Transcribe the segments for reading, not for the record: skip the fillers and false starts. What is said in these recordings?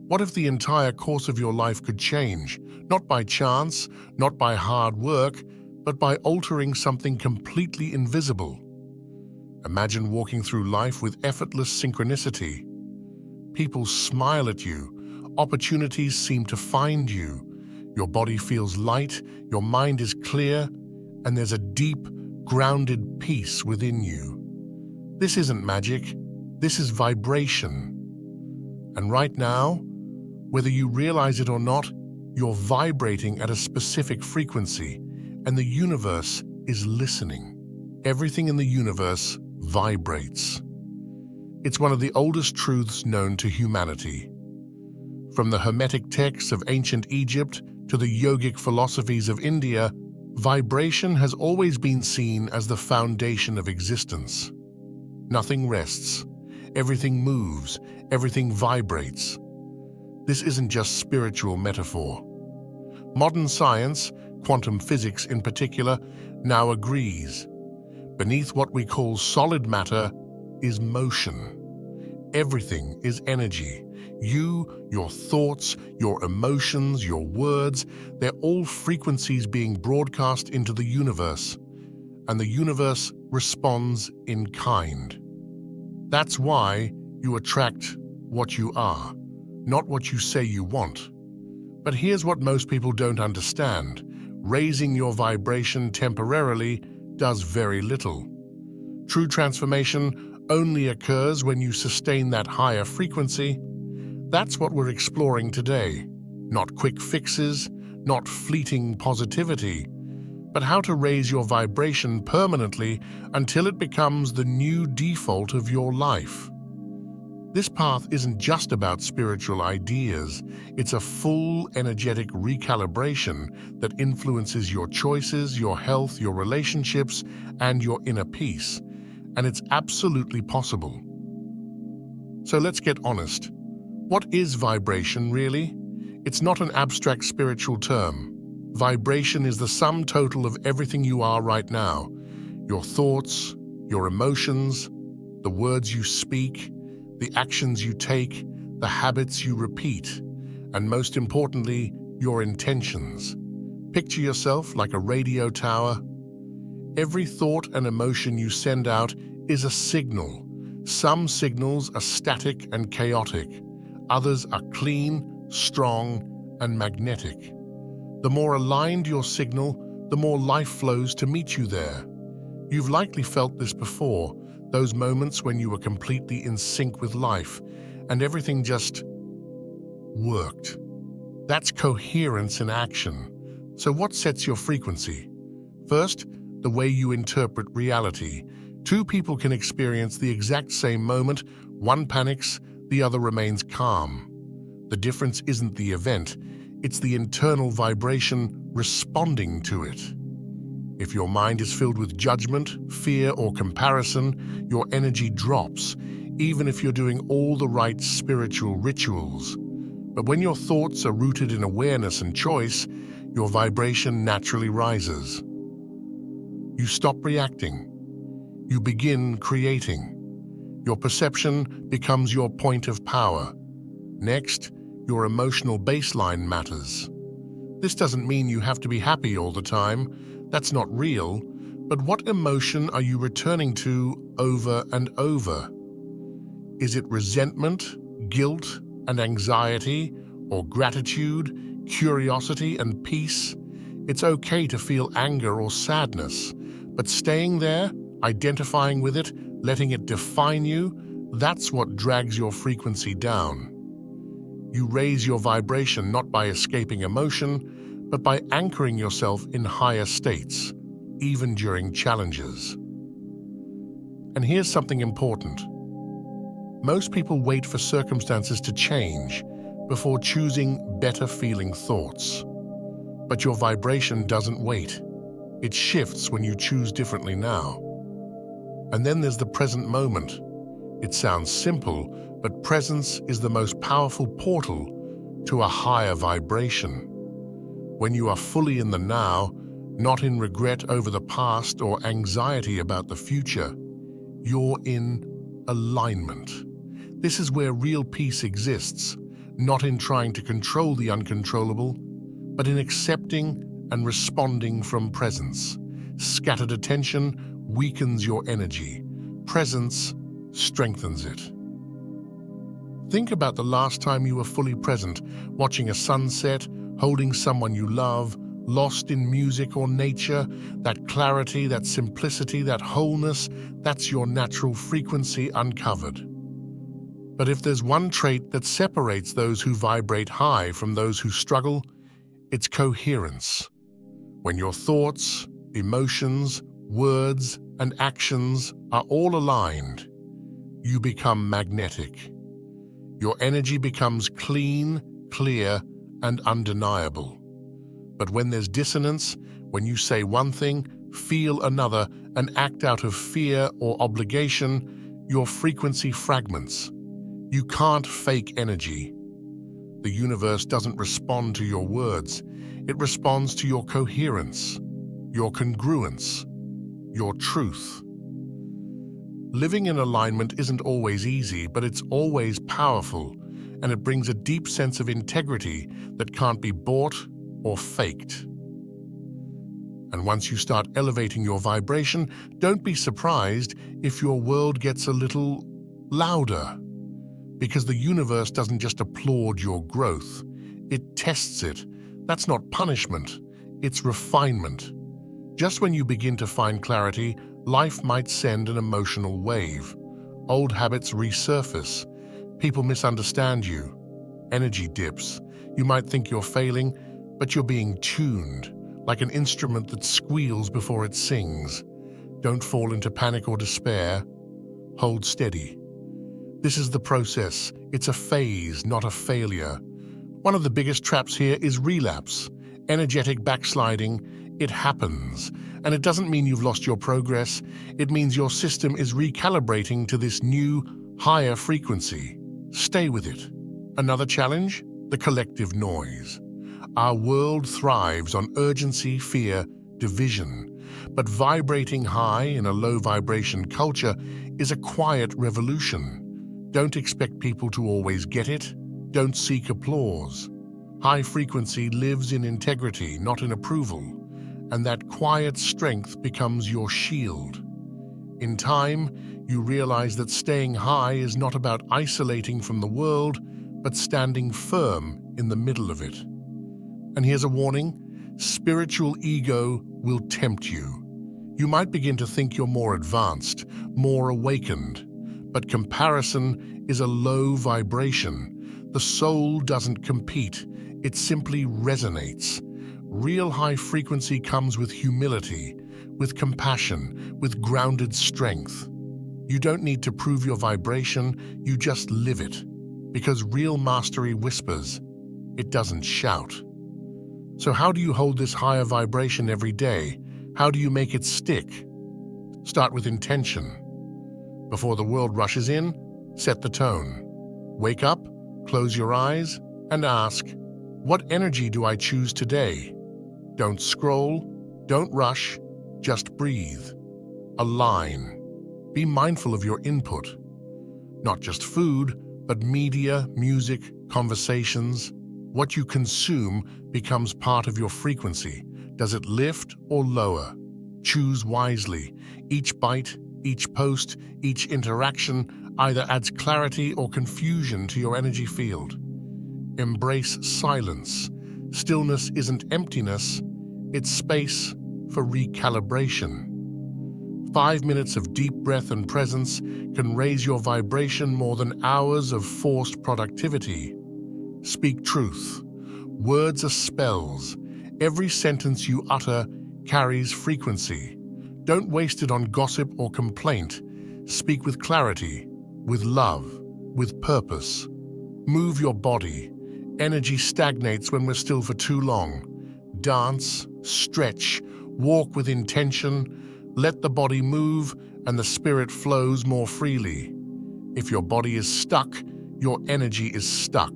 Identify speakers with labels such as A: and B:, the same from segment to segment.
A: What if the entire course of your life could change, not by chance, not by hard work, but by altering something completely invisible? Imagine walking through life with effortless synchronicity. People smile at you, opportunities seem to find you, your body feels light, your mind is clear, and there's a deep, grounded peace within you. This isn't magic, this is vibration. And right now, whether you realize it or not, you're vibrating at a specific frequency, and the universe is listening. Everything in the universe vibrates. It's one of the oldest truths known to humanity. From the Hermetic texts of ancient Egypt to the yogic philosophies of India, vibration has always been seen as the foundation of existence. Nothing rests. Everything moves. Everything vibrates. This isn't just spiritual metaphor. Modern science, quantum physics in particular, now agrees. Beneath what we call solid matter is motion. Everything is energy. You, your thoughts, your emotions, your words, they're all frequencies being broadcast into the universe, and the universe responds in kind. That's why you attract what you are, not what you say you want. But here's what most people don't understand. Raising your vibration temporarily does very little. True transformation only occurs when you sustain that higher frequency. That's what we're exploring today. Not quick fixes, not fleeting positivity, but how to raise your vibration permanently until it becomes the new default of your life. This path isn't just about spiritual ideas, it's a full energetic recalibration that influences your choices, your health, your relationships, and your inner peace. And it's absolutely possible. So let's get honest. What is vibration, really? It's not an abstract spiritual term. Vibration is the sum total of everything you are right now. Your thoughts, your emotions, the words you speak, the actions you take, the habits you repeat, and most importantly, your intentions. Picture yourself like a radio tower. Every thought and emotion you send out is a signal. Some signals are static and chaotic. Others are clean, strong, and magnetic. The more aligned your signal, the more life flows to meet you there. You've likely felt this before, those moments when you were completely in sync with life and everything just worked. That's coherence in action. So what sets your frequency? First, the way you interpret reality. Two people can experience the exact same moment. One panics, the other remains calm. The difference isn't the event, it's the internal vibration responding to it. If your mind is filled with judgment, fear, or comparison, your energy drops, even if you're doing all the right spiritual rituals. But when your thoughts are rooted in awareness and choice, your vibration naturally rises. You stop reacting. You begin creating. Your perception becomes your point of power. Next, your emotional baseline matters. This doesn't mean you have to be happy all the time. That's not real. But what emotion are you returning to over and over? Is it resentment, guilt, and anxiety, or gratitude, curiosity, and peace? It's okay to feel anger or sadness, but staying there, identifying with it, letting it define you, that's what drags your frequency down. You raise your vibration not by escaping emotion, but by anchoring yourself in higher states, even during challenges. And here's something important. Most people wait for circumstances to change before choosing better feeling thoughts. But your vibration doesn't wait. It shifts when you choose differently now. And then there's the present moment. It sounds simple, but presence is the most powerful portal to a higher vibration. When you are fully in the now, not in regret over the past or anxiety about the future, you're in alignment. This is where real peace exists, not in trying to control the uncontrollable, but in accepting and responding from presence. Scattered attention weakens your energy. Presence strengthens it. Think about the last time you were fully present, watching a sunset, holding someone you love, lost in music or nature. That clarity, that simplicity, that wholeness, that's your natural frequency uncovered. But if there's one trait that separates those who vibrate high from those who struggle, it's coherence. When your thoughts, emotions, words, and actions are all aligned, you become magnetic. Your energy becomes clean, clear, and undeniable. But when there's dissonance, when you say one thing, feel another, and act out of fear or obligation, your frequency fragments. You can't fake energy. The universe doesn't respond to your words. It responds to your coherence, your congruence, your truth. Living in alignment isn't always easy, but it's always powerful, and it brings a deep sense of integrity that can't be bought or faked. And once you start elevating your vibration, don't be surprised if your world gets a little louder, because the universe doesn't just applaud your growth, it tests it. That's not punishment, it's refinement. Just when you begin to find clarity, life might send an emotional wave. Old habits resurface. People misunderstand you. Energy dips. You might think you're failing, but you're being tuned, like an instrument that squeals before it sings. Don't fall into panic or despair. Hold steady. This is the process. It's a phase, not a failure. One of the biggest traps here is relapse. Energetic backsliding. It happens, and it doesn't mean you've lost your progress. It means your system is recalibrating to this new, higher frequency. Stay with it. Another challenge? The collective noise. Our world thrives on urgency, fear, division. But vibrating high in a low vibration culture is a quiet revolution. Don't expect people to always get it. Don't seek applause. High frequency lives in integrity, not in approval. And that quiet strength becomes your shield. In time, you realize that staying high is not about isolating from the world, but standing firm in the middle of it. And here's a warning: spiritual ego will tempt you. You might begin to think you're more advanced, more awakened, but comparison is a low vibration. The soul doesn't compete, it simply resonates. Real high frequency comes with humility, with compassion, with grounded strength. You don't need to prove your vibration, you just live it. Because real mastery whispers, it doesn't shout. So how do you hold this higher vibration every day? How do you make it stick? Start with intention. Before the world rushes in, set the tone. Wake up, close your eyes, and ask, what energy do I choose today? Don't scroll, don't rush, just breathe. Align. Be mindful of your input. Not just food, but media, music, conversations. What you consume becomes part of your frequency. Does it lift or lower? Choose wisely. Each bite, each post, each interaction either adds clarity or confusion to your energy field. Embrace silence. Stillness isn't emptiness, it's space for recalibration. 5 minutes of deep breath and presence can raise your vibration more than hours of forced productivity. Speak truth. Words are spells. Every sentence you utter carries frequency. Don't waste it on gossip or complaint. Speak with clarity, with love, with purpose. Move your body. Energy stagnates when we're still for too long. Dance, stretch, walk with intention. Let the body move and the spirit flows more freely. If your body is stuck, your energy is stuck.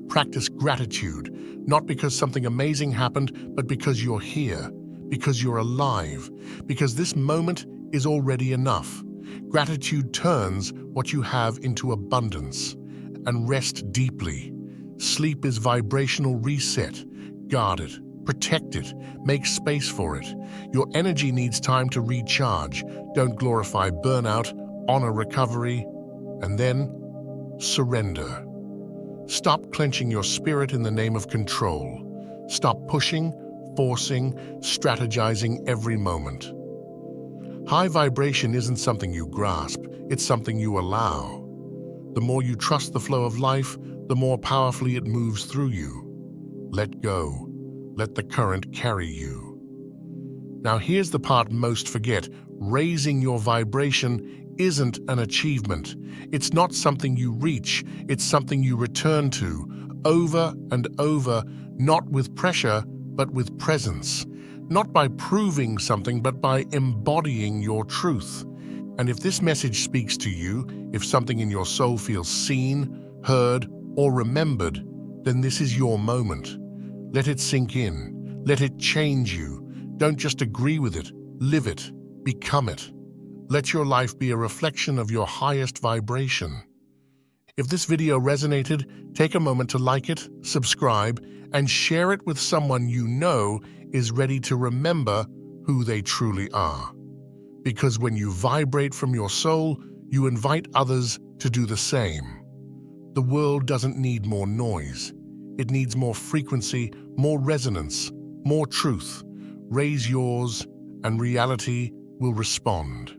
A: Practice gratitude, not because something amazing happened, but because you're here, because you're alive, because this moment is already enough. Gratitude turns what you have into abundance. And rest deeply. Sleep is vibrational reset. Guard it, protect it, make space for it. Your energy needs time to recharge. Don't glorify burnout, honor recovery, and then surrender. Stop clenching your spirit in the name of control. Stop pushing, forcing, strategizing every moment. High vibration isn't something you grasp, it's something you allow. The more you trust the flow of life, the more powerfully it moves through you. Let go. Let the current carry you. Now here's the part most forget. Raising your vibration isn't an achievement. It's not something you reach, it's something you return to, over and over, not with pressure, but with presence. Not by proving something, but by embodying your truth. And if this message speaks to you, if something in your soul feels seen, heard, or remembered, then this is your moment. Let it sink in. Let it change you. Don't just agree with it. Live it. Become it. Let your life be a reflection of your highest vibration. If this video resonated, take a moment to like it, subscribe, and share it with someone you know is ready to remember who they truly are. Because when you vibrate from your soul, you invite others to do the same. The world doesn't need more noise. It needs more frequency, more resonance, more truth. Raise yours, and reality will respond.